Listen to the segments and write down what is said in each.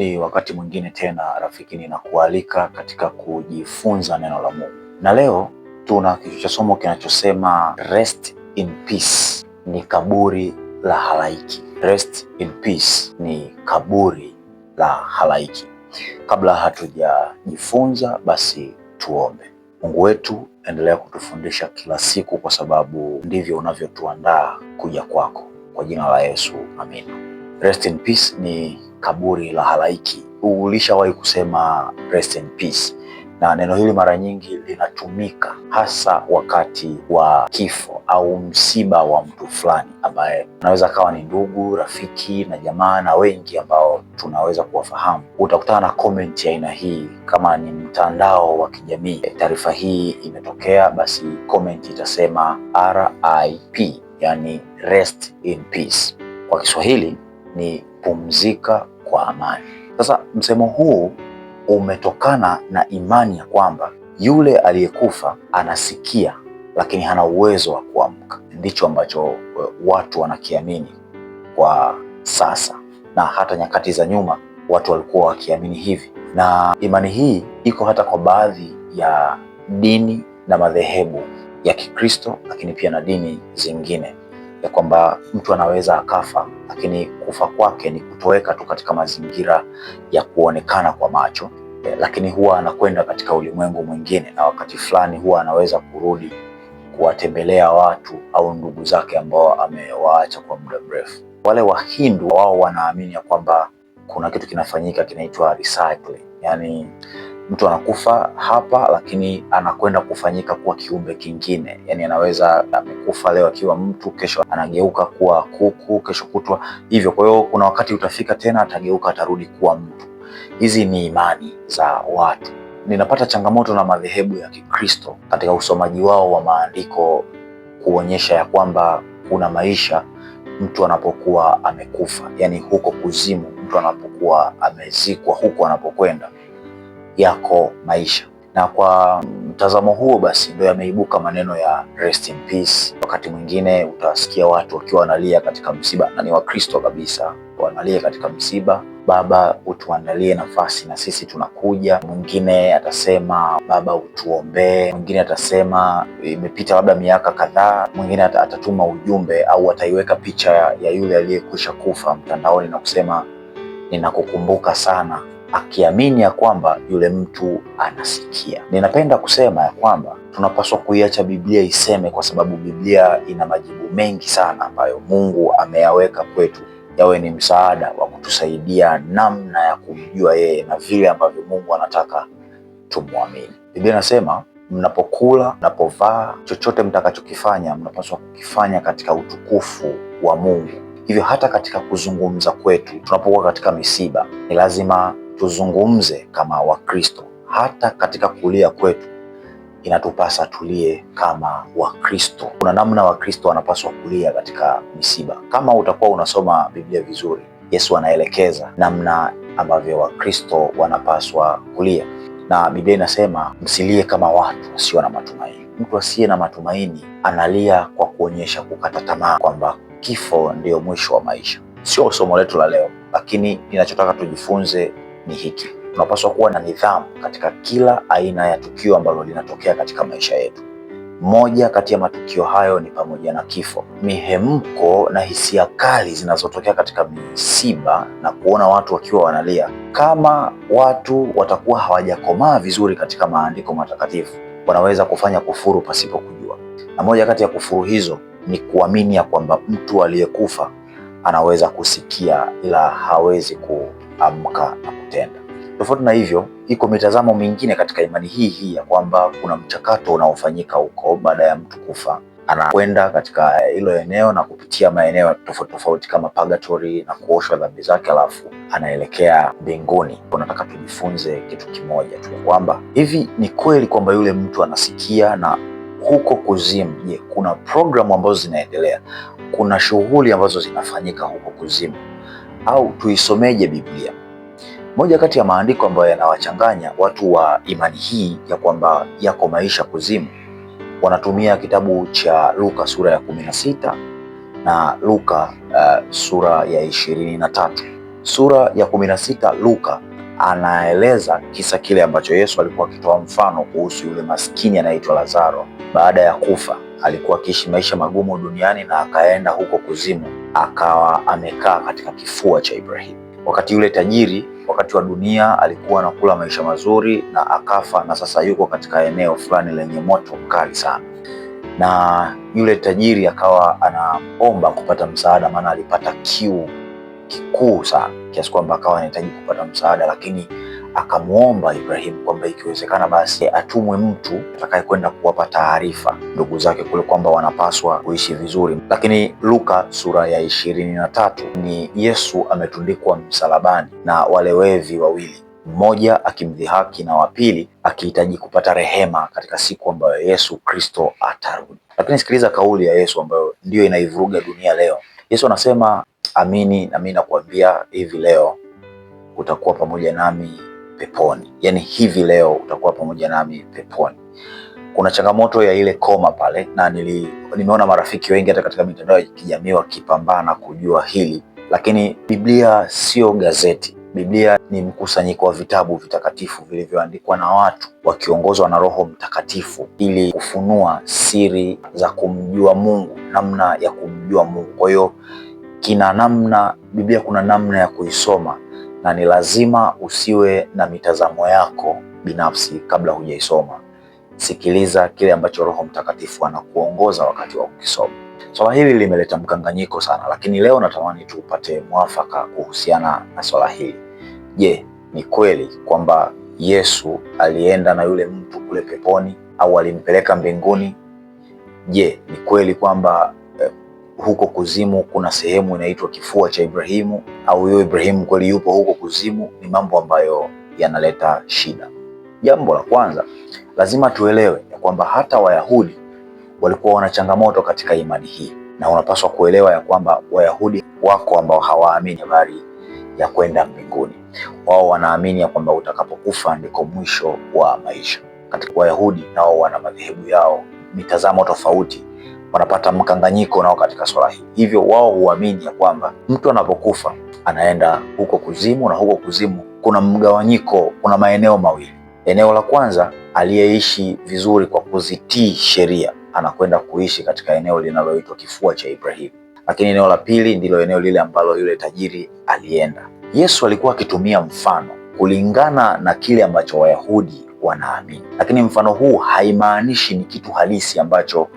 Ni wakati mwingine tena rafiki, ninakualika katika kujifunza neno la Mungu, na leo tuna kichwa cha somo kinachosema rest in peace, ni kaburi la halaiki. Rest in peace, ni kaburi la halaiki. Kabla hatujajifunza, basi tuombe. Mungu wetu, endelea kutufundisha kila siku, kwa sababu ndivyo unavyotuandaa kuja kwako. Kwa jina la Yesu, amina. Rest in peace ni kaburi la halaiki. Ulishawahi kusema rest in peace? Na neno hili mara nyingi linatumika hasa wakati wa kifo au msiba wa mtu fulani ambaye anaweza kawa ni ndugu, rafiki na jamaa na wengi ambao tunaweza kuwafahamu. Utakutana na comment ya aina hii kama ni mtandao wa kijamii. Taarifa hii imetokea, basi comment itasema RIP, yani rest in peace. Kwa Kiswahili ni pumzika kwa amani. Sasa msemo huu umetokana na imani ya kwamba yule aliyekufa anasikia lakini hana uwezo wa kuamka. Ndicho ambacho watu wanakiamini kwa sasa, na hata nyakati za nyuma watu walikuwa wakiamini hivi, na imani hii iko hata kwa baadhi ya dini na madhehebu ya Kikristo, lakini pia na dini zingine, ya kwamba mtu anaweza akafa, lakini kufa kwake ni kutoweka tu katika mazingira ya kuonekana kwa macho, lakini huwa anakwenda katika ulimwengu mwingine, na wakati fulani huwa anaweza kurudi kuwatembelea watu au ndugu zake ambao amewaacha kwa muda mrefu. Wale Wahindu wao wanaamini ya kwamba kuna kitu kinafanyika kinaitwa recycling, yani mtu anakufa hapa lakini anakwenda kufanyika kuwa kiumbe kingine. Yani anaweza amekufa leo akiwa mtu, kesho anageuka kuwa kuku, kesho kutwa hivyo. Kwa hiyo kuna wakati utafika tena atageuka, atarudi kuwa mtu. Hizi ni imani za watu. Ninapata changamoto na madhehebu ya Kikristo katika usomaji wao wa maandiko kuonyesha ya kwamba kuna maisha mtu anapokuwa amekufa, yani huko kuzimu, mtu anapokuwa amezikwa, huko anapokwenda yako maisha. Na kwa mtazamo huo basi ndio yameibuka maneno ya rest in peace. Wakati mwingine utasikia watu wakiwa wanalia katika msiba, na ni Wakristo kabisa, wanalia katika msiba, Baba utuandalie nafasi na sisi tunakuja. Mwingine atasema Baba utuombee. Mwingine atasema imepita labda miaka kadhaa. Mwingine atatuma ujumbe au ataiweka picha ya yule aliyekwisha kufa mtandaoni na kusema ninakukumbuka sana, akiamini ya kwamba yule mtu anasikia. Ninapenda kusema ya kwamba tunapaswa kuiacha Biblia iseme, kwa sababu Biblia ina majibu mengi sana ambayo Mungu ameyaweka kwetu, yawe ni msaada wa kutusaidia namna ya kumjua yeye na vile ambavyo Mungu anataka tumwamini. Biblia inasema mnapokula, mnapovaa, chochote mtakachokifanya mnapaswa kukifanya katika utukufu wa Mungu. Hivyo hata katika kuzungumza kwetu, tunapokuwa katika misiba, ni lazima tuzungumze kama Wakristo. Hata katika kulia kwetu inatupasa tulie kama Wakristo. Kuna namna Wakristo wanapaswa kulia katika misiba. Kama utakuwa unasoma Biblia vizuri, Yesu anaelekeza namna ambavyo Wakristo wanapaswa kulia, na Biblia inasema msilie kama watu wasio na matumaini. Mtu asiye na matumaini analia kwa kuonyesha kukata tamaa, kwamba kifo ndio mwisho wa maisha. Sio somo letu la leo, lakini ninachotaka tujifunze ni hiki: tunapaswa kuwa na nidhamu katika kila aina ya tukio ambalo linatokea katika maisha yetu. Moja kati ya matukio hayo ni pamoja na kifo. Mihemko na hisia kali zinazotokea katika misiba na kuona watu wakiwa wanalia, kama watu watakuwa hawajakomaa vizuri katika maandiko matakatifu, wanaweza kufanya kufuru pasipo kujua. Na moja kati ya kufuru hizo ni kuamini ya kwamba mtu aliyekufa anaweza kusikia ila hawezi kuamka na kutenda. Tofauti na hivyo, iko mitazamo mingine katika imani hii ya kwamba kuna mchakato unaofanyika huko baada ya mtu kufa. Anakwenda katika hilo eneo na kupitia maeneo tofauti tofauti kama purgatory na kuoshwa dhambi zake, alafu anaelekea mbinguni. Tunataka tujifunze kitu kimoja tu, kwamba hivi ni kweli kwamba yule mtu anasikia, na huko kuzimu, je, kuna programu ambazo zinaendelea? Kuna shughuli ambazo zinafanyika huko kuzimu? Au tuisomeje Biblia? Moja kati ya maandiko ambayo yanawachanganya watu wa imani hii ya kwamba yako maisha kuzimu, wanatumia kitabu cha Luka sura ya 16 na Luka sura ya 23. Sura ya 16 Luka anaeleza kisa kile ambacho Yesu alikuwa akitoa mfano kuhusu yule maskini anayeitwa Lazaro. Baada ya kufa alikuwa akiishi maisha magumu duniani na akaenda huko kuzimu, akawa amekaa katika kifua cha Ibrahimu. Wakati yule tajiri wakati wa dunia alikuwa anakula maisha mazuri na akafa, na sasa yuko katika eneo fulani lenye moto mkali sana, na yule tajiri akawa anaomba kupata msaada, maana alipata kiu kikuu sana kiasi kwamba akawa anahitaji kupata msaada, lakini akamwomba Ibrahimu kwamba ikiwezekana basi atumwe mtu atakaye kwenda kuwapa taarifa ndugu zake kule kwamba wanapaswa kuishi vizuri. Lakini Luka sura ya 23 ni Yesu ametundikwa msalabani na wale wevi wawili, mmoja akimdhihaki na wa pili akihitaji kupata rehema katika siku ambayo Yesu Kristo atarudi. Lakini sikiliza kauli ya Yesu ambayo ndiyo inaivuruga dunia leo. Yesu anasema, amini na mimi nakuambia hivi leo utakuwa pamoja nami peponi. Yaani hivi leo utakuwa pamoja nami peponi. Kuna changamoto ya ile koma pale, na nimeona marafiki wengi hata katika mitandao ya kijamii wakipambana kujua hili, lakini Biblia sio gazeti. Biblia ni mkusanyiko wa vitabu vitakatifu vilivyoandikwa na watu wakiongozwa na Roho Mtakatifu ili kufunua siri za kumjua Mungu, namna ya kumjua Mungu. Kwa hiyo Biblia kuna namna ya kuisoma, na ni lazima usiwe na mitazamo yako binafsi kabla hujaisoma. Sikiliza kile ambacho Roho Mtakatifu anakuongoza wakati wa kukisoma. Swala hili limeleta mkanganyiko sana, lakini leo natamani tupate mwafaka kuhusiana na swala hili. Je, ni kweli kwamba Yesu alienda na yule mtu kule peponi au alimpeleka mbinguni? Je, ni kweli kwamba huko kuzimu kuna sehemu inaitwa kifua cha Ibrahimu, au huyo Ibrahimu kweli yupo huko kuzimu? Ni mambo ambayo yanaleta shida. Jambo la kwanza, lazima tuelewe ya kwamba hata Wayahudi walikuwa wana changamoto katika imani hii, na unapaswa kuelewa ya kwamba Wayahudi wako ambao hawaamini habari ya kwenda mbinguni. Wao wanaamini ya kwamba utakapokufa ndiko mwisho wa maisha. Katika Wayahudi nao wana madhehebu yao, mitazamo tofauti, wanapata mkanganyiko nao katika swala hili. Hivyo wao huamini ya kwamba mtu anapokufa anaenda huko kuzimu, na huko kuzimu kuna mgawanyiko, kuna maeneo mawili. Eneo la kwanza, aliyeishi vizuri kwa kuzitii sheria anakwenda kuishi katika eneo linaloitwa kifua cha Ibrahimu. Lakini eneo la pili ndilo eneo lile ambalo yule tajiri alienda. Yesu alikuwa akitumia mfano kulingana na kile ambacho Wayahudi wanaamini, lakini mfano huu haimaanishi ni kitu halisi ambacho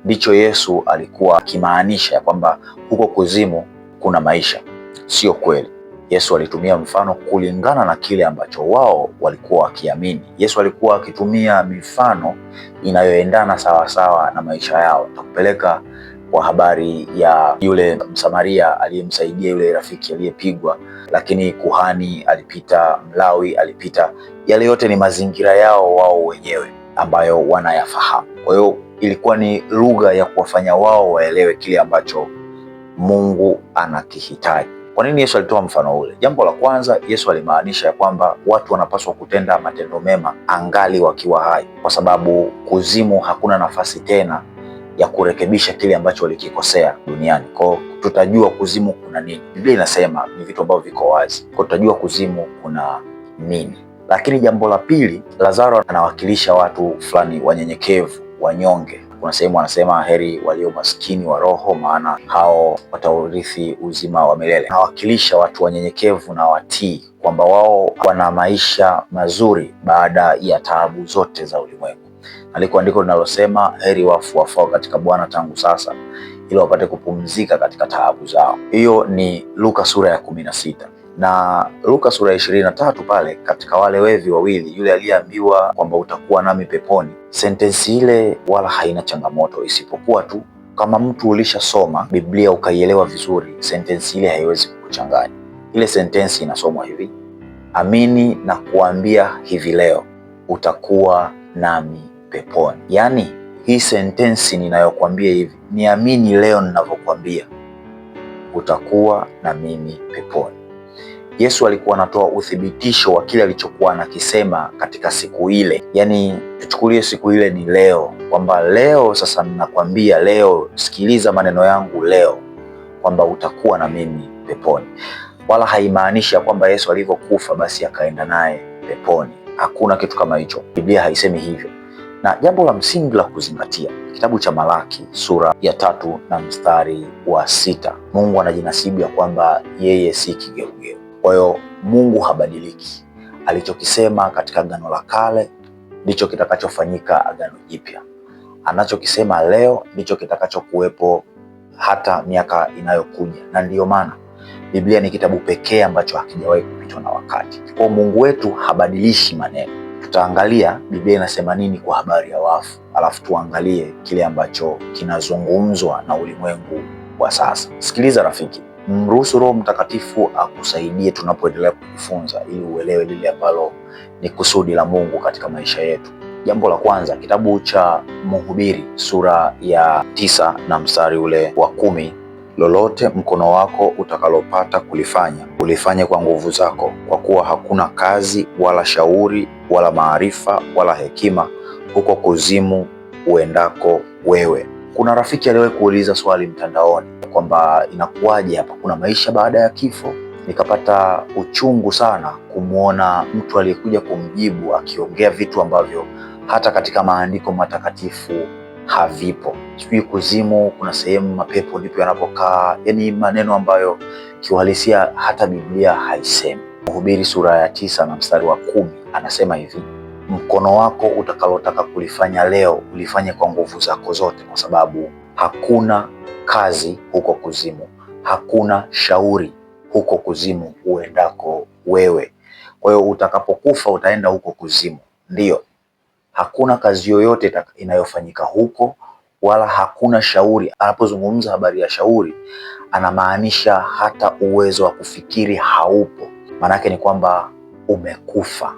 ndicho Yesu alikuwa akimaanisha ya kwamba huko kuzimu kuna maisha. Sio kweli. Yesu alitumia mfano kulingana na kile ambacho wao walikuwa wakiamini. Yesu alikuwa akitumia mifano inayoendana sawasawa na maisha yao. Takupeleka kwa habari ya yule Msamaria aliyemsaidia yule rafiki aliyepigwa, lakini kuhani alipita, Mlawi alipita. Yale yote ni mazingira yao wao wenyewe ambayo wanayafahamu. Kwa hiyo ilikuwa ni lugha ya kuwafanya wao waelewe kile ambacho Mungu anakihitaji. Kwa nini Yesu alitoa mfano ule? Jambo la kwanza, Yesu alimaanisha ya kwamba watu wanapaswa kutenda matendo mema angali wakiwa hai, kwa sababu kuzimu hakuna nafasi tena ya kurekebisha kile ambacho walikikosea duniani. Kwa tutajua kuzimu kuna nini. Biblia inasema ni vitu ambavyo viko wazi. Kwa tutajua kuzimu kuna nini. Lakini jambo la pili, Lazaro anawakilisha watu fulani wanyenyekevu, wanyonge. Kuna sehemu anasema heri walio maskini wa roho, maana hao wataurithi uzima wa milele. Anawakilisha watu wanyenyekevu na watii, kwamba wao wana maisha mazuri baada ya taabu zote za ulimwengu. Aliko andiko linalosema heri wafu wafao katika Bwana tangu sasa, ili wapate kupumzika katika taabu zao. Hiyo ni Luka sura ya 16. Na Luka sura ya 23 pale, katika wale wevi wawili, yule aliyeambiwa kwamba utakuwa nami peponi, sentensi ile wala haina changamoto, isipokuwa tu kama mtu ulishasoma Biblia ukaielewa vizuri, sentensi ile haiwezi kukuchanganya. Ile sentensi inasomwa hivi: amini na kuambia hivi leo utakuwa nami peponi. Yaani hii sentensi ninayokuambia hivi, niamini leo ninavyokuambia, utakuwa na mimi peponi. Yesu alikuwa anatoa uthibitisho wa kile alichokuwa anakisema katika siku ile. Yaani tuchukulie siku ile ni leo, kwamba leo sasa ninakwambia, leo sikiliza maneno yangu leo, kwamba utakuwa na mimi peponi. wala haimaanishi ya kwamba Yesu alivyokufa basi akaenda naye peponi. Hakuna kitu kama hicho, Biblia haisemi hivyo. Na jambo la msingi la kuzingatia, kitabu cha Malaki sura ya 3 na mstari wa 6, Mungu anajinasibu ya kwamba yeye si kigeugeu. Kwa hiyo Mungu habadiliki. Alichokisema katika Agano la Kale ndicho kitakachofanyika Agano Jipya. Anachokisema leo ndicho kitakachokuwepo hata miaka inayokuja, na ndiyo maana Biblia ni kitabu pekee ambacho hakijawahi kupitwa na wakati. Kwa Mungu wetu habadilishi maneno. Tutaangalia Biblia inasema nini kwa habari ya wafu, alafu tuangalie kile ambacho kinazungumzwa na ulimwengu wa sasa. Sikiliza rafiki, mruhusu Roho Mtakatifu akusaidie tunapoendelea kujifunza, ili uelewe lile ambalo ni kusudi la Mungu katika maisha yetu. Jambo la kwanza, kitabu cha Mhubiri sura ya 9 na mstari ule wa 10, lolote mkono wako utakalopata kulifanya, ulifanye kwa nguvu zako, kwa kuwa hakuna kazi wala shauri wala maarifa wala hekima huko kuzimu uendako wewe. Kuna rafiki aliwahi kuuliza swali mtandaoni kwamba inakuwaje hapa, kuna maisha baada ya kifo? Nikapata uchungu sana kumwona mtu aliyekuja kumjibu akiongea vitu ambavyo hata katika maandiko matakatifu havipo. Sijui kuzimu kuna sehemu mapepo ndipo yanapokaa, yaani maneno ambayo kiuhalisia hata Biblia haisemi. Mhubiri sura ya 9 na mstari wa 10 anasema hivi: mkono wako utakalotaka kulifanya leo, ulifanye kwa nguvu zako zote, kwa sababu hakuna kazi huko kuzimu, hakuna shauri huko kuzimu uendako wewe. Kwa hiyo utakapokufa utaenda huko kuzimu, ndiyo. Hakuna kazi yoyote inayofanyika huko, wala hakuna shauri. Anapozungumza habari ya shauri, anamaanisha hata uwezo wa kufikiri haupo. Maanake ni kwamba umekufa,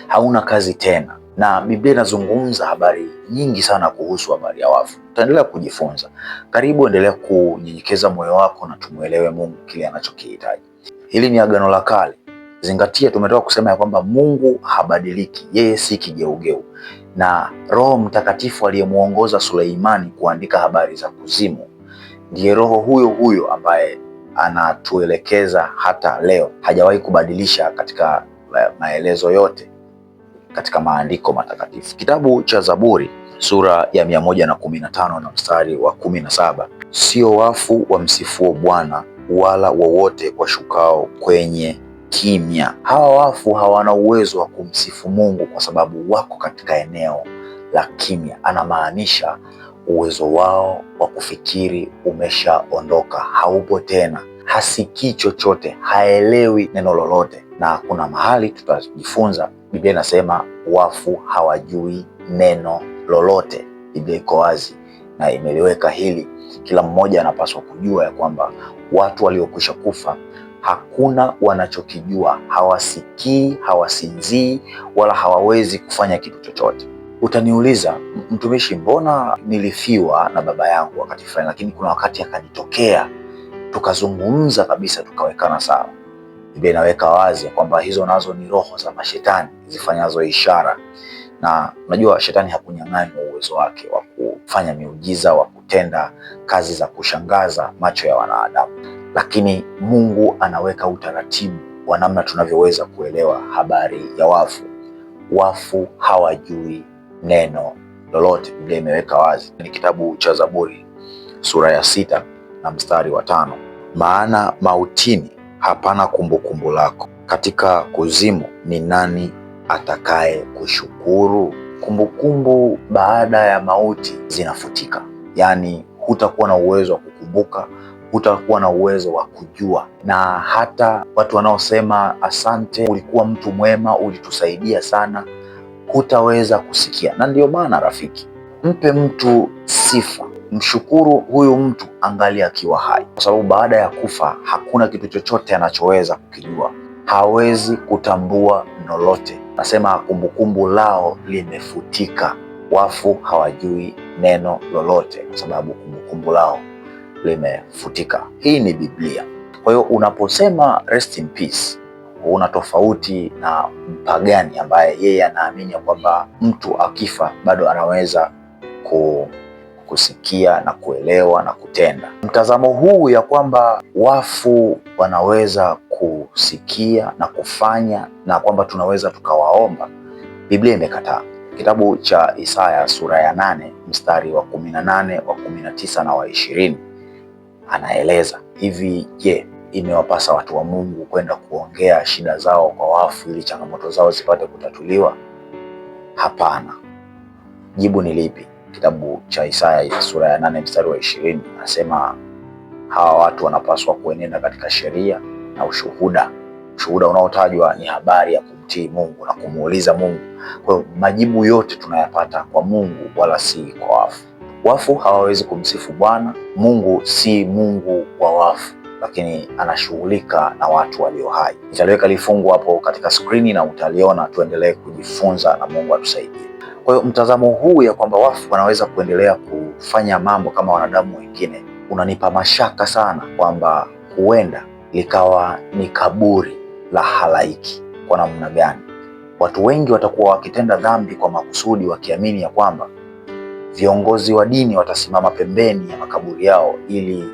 hauna kazi tena. Na Biblia inazungumza habari nyingi sana kuhusu habari ya wafu. Tutaendelea kujifunza. Karibu, endelea kunyenyekeza moyo wako na tumuelewe Mungu kile anachokihitaji. Hili ni Agano la Kale. Zingatia, tumetoka kusema ya kwamba Mungu habadiliki, yeye si kigeugeu. Na Roho Mtakatifu aliyemuongoza Suleimani kuandika habari za kuzimu ndiye Roho huyo huyo ambaye anatuelekeza hata leo. Hajawahi kubadilisha katika maelezo yote katika maandiko matakatifu. Kitabu cha Zaburi sura ya 115 na mstari wa 17, sio wafu wamsifuo Bwana, wala wowote washukao kwenye kimya. Hawa wafu hawana uwezo wa kumsifu Mungu kwa sababu wako katika eneo la kimya. Anamaanisha uwezo wao wa kufikiri umeshaondoka, haupo tena. Hasikii chochote, haelewi neno lolote. Na kuna mahali tutajifunza, Biblia inasema wafu hawajui neno lolote. Biblia iko wazi na imeliweka hili. Kila mmoja anapaswa kujua ya kwamba watu waliokwisha kufa hakuna wanachokijua, hawasikii, hawasinzii, wala hawawezi kufanya kitu chochote. Utaniuliza, mtumishi, mbona nilifiwa na baba yangu wakati fulani, lakini kuna wakati akanitokea tukazungumza kabisa, tukawekana sawa? Biblia inaweka wazi kwamba hizo nazo ni roho za mashetani zifanyazo ishara. Na unajua shetani hakunyang'anywa uwezo wake wa kufanya miujiza, wa kutenda kazi za kushangaza macho ya wanadamu, lakini Mungu anaweka utaratibu wa namna tunavyoweza kuelewa habari ya wafu. Wafu hawajui neno lolote. Biblia imeweka wazi. Ni kitabu cha Zaburi sura ya 6 na mstari wa 5, maana mautini hapana kumbukumbu lako, katika kuzimu ni nani atakaye kushukuru? Kumbukumbu baada ya mauti zinafutika, yaani hutakuwa na uwezo wa kukumbuka, hutakuwa na uwezo wa kujua. Na hata watu wanaosema asante, ulikuwa mtu mwema, ulitusaidia sana, hutaweza kusikia. Na ndio maana rafiki, mpe mtu sifa, mshukuru huyu mtu angali akiwa hai, kwa sababu baada ya kufa hakuna kitu chochote anachoweza kukijua, hawezi kutambua lolote. Nasema kumbukumbu lao limefutika. Wafu hawajui neno lolote kwa sababu kumbukumbu lao limefutika. Hii ni Biblia. Kwa hiyo unaposema rest in peace, una tofauti na mpagani ambaye yeye anaamini kwamba mtu akifa bado anaweza kusikia na kuelewa na kutenda. Mtazamo huu ya kwamba wafu wanaweza kusikia na kufanya na kwamba tunaweza tukawaomba, Biblia imekataa. Kitabu cha Isaya sura ya 8 mstari wa 18, wa 19 na wa 20 anaeleza hivi: je, imewapasa watu wa Mungu kwenda kuongea shida zao kwa wafu ili changamoto zao zipate kutatuliwa? Hapana. Jibu ni lipi? Kitabu cha Isaya sura ya 8 mstari wa 20 anasema hawa watu wanapaswa kuenenda katika sheria na ushuhuda. Ushuhuda unaotajwa ni habari ya kumtii Mungu na kumuuliza Mungu. Kwa hiyo majibu yote tunayapata kwa Mungu wala si kwa wafu. Wafu hawawezi kumsifu Bwana. Mungu si Mungu wa wafu, lakini anashughulika na watu walio hai. Nitaliweka lifungu hapo katika skrini na utaliona. Tuendelee kujifunza na Mungu atusaidie. Kwa hiyo mtazamo huu ya kwamba wafu wanaweza kuendelea kufanya mambo kama wanadamu wengine unanipa mashaka sana kwamba huenda likawa ni kaburi la halaiki. Kwa namna gani? Watu wengi watakuwa wakitenda dhambi kwa makusudi, wakiamini ya kwamba viongozi wa dini watasimama pembeni ya makaburi yao ili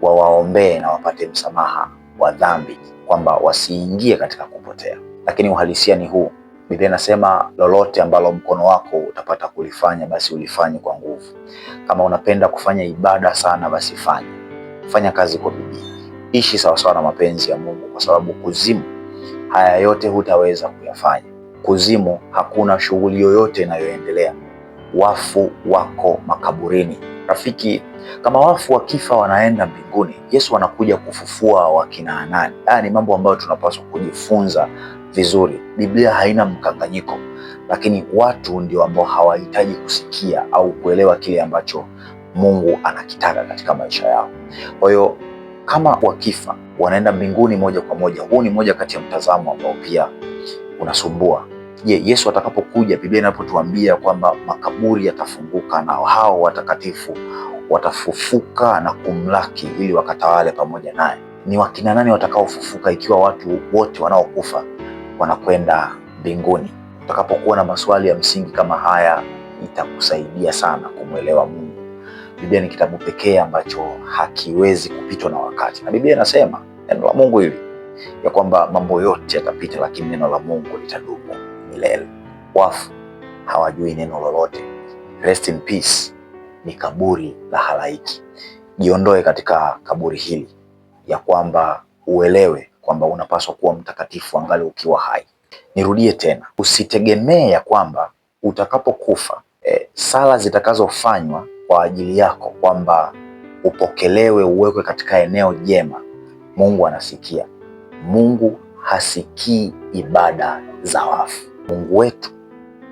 wawaombee na wapate msamaha wa dhambi, kwamba wasiingie katika kupotea. Lakini uhalisia ni huu. Biblia inasema lolote ambalo mkono wako utapata kulifanya, basi ulifanye kwa nguvu. Kama unapenda kufanya ibada sana, basi fanya kazi kwa bidii, ishi sawasawa na mapenzi ya Mungu, kwa sababu kuzimu haya yote hutaweza kuyafanya. Kuzimu hakuna shughuli yoyote inayoendelea. Wafu wako makaburini. Rafiki, kama wafu wakifa wanaenda mbinguni, Yesu anakuja kufufua wakina nani? Haya ni mambo ambayo tunapaswa kujifunza vizuri. Biblia haina mkanganyiko, lakini watu ndio ambao hawahitaji kusikia au kuelewa kile ambacho Mungu anakitaka katika maisha yao. Kwa hiyo kama wakifa wanaenda mbinguni moja kwa moja, huu ni moja kati ya mtazamo ambao pia unasumbua. Je, Yesu atakapokuja, Biblia inapotuambia kwamba makaburi yatafunguka na hao watakatifu watafufuka na kumlaki ili wakatawale pamoja naye, ni wakina nani watakaofufuka ikiwa watu wote wanaokufa wanakwenda mbinguni? Utakapokuwa na maswali ya msingi kama haya, itakusaidia sana kumwelewa Mungu. Biblia ni kitabu pekee ambacho hakiwezi kupitwa na wakati, na Biblia inasema, neno la Mungu hili, ya kwamba mambo yote yatapita, lakini neno la Mungu litadumu milele. Wafu hawajui neno lolote. Rest in peace ni kaburi la halaiki. Jiondoe katika kaburi hili, ya kwamba uelewe kwamba unapaswa kuwa mtakatifu angali ukiwa hai. Nirudie tena, usitegemee ya kwamba utakapokufa sala zitakazofanywa kwa ajili yako kwamba upokelewe, uwekwe katika eneo jema, Mungu anasikia. Mungu hasikii ibada za wafu. Mungu wetu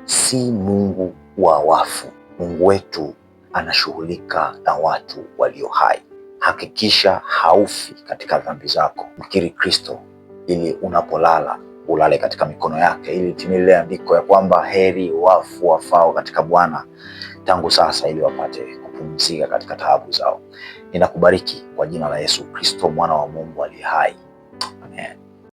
si Mungu wa wafu. Mungu wetu anashughulika na watu walio hai. Hakikisha haufi katika dhambi zako. Mkiri Kristo ili unapolala ulale katika mikono yake, ili timie lile andiko ya kwamba heri wafu wafao katika Bwana tangu sasa, ili wapate kupumzika katika taabu zao. Ninakubariki kwa jina la Yesu Kristo, mwana wa Mungu aliye hai. Amen.